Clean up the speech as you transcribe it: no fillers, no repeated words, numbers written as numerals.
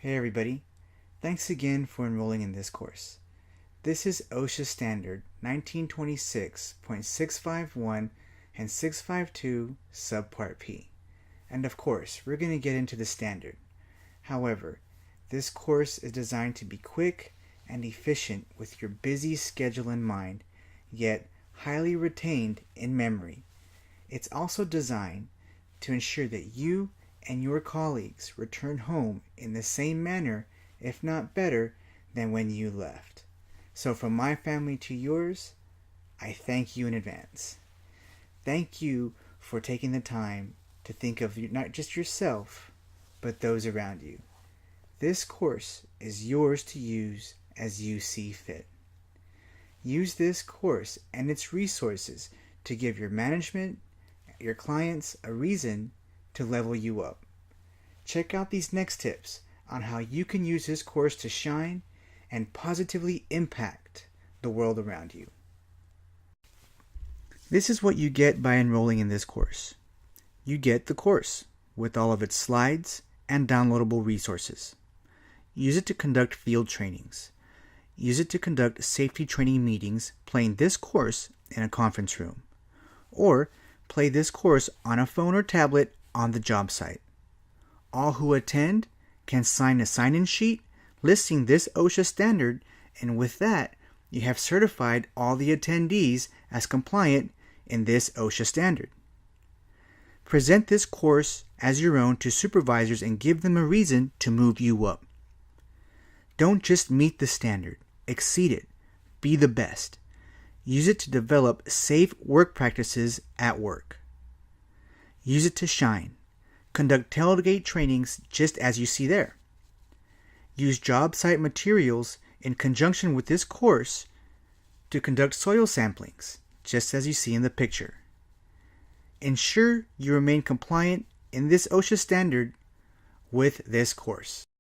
Hey everybody, thanks again for enrolling in this course. This is OSHA Standard 1926.651 and 652 Subpart P. And of course, we're going to get into the standard. However, this course is designed to be quick and efficient with your busy schedule in mind, yet highly retained in memory. It's also designed to ensure that you and your colleagues return home in the same manner, if not better, than when you left. So from my family to yours, I thank you in advance. Thank you for taking the time to think of not just yourself, but those around you. This course is yours to use as you see fit. Use this course and its resources to give your management, your clients, a reason to level you up. Check out these next tips on how you can use this course to shine and positively impact the world around you. This is what you get by enrolling in this course. You get the course with all of its slides and downloadable resources. Use it to conduct field trainings. Use it to conduct safety training meetings playing this course in a conference room. Or play this course on a phone or tablet on the job site. All who attend can sign a sign-in sheet listing this OSHA standard, and with that, you have certified all the attendees as compliant in this OSHA standard. Present this course as your own to supervisors and give them a reason to move you up. Don't just meet the standard, exceed it, be the best. Use it to develop safe work practices at work. Use it to shine. Conduct tailgate trainings just as you see there. Use job site materials in conjunction with this course to conduct soil samplings, just as you see in the picture. Ensure you remain compliant in this OSHA standard with this course.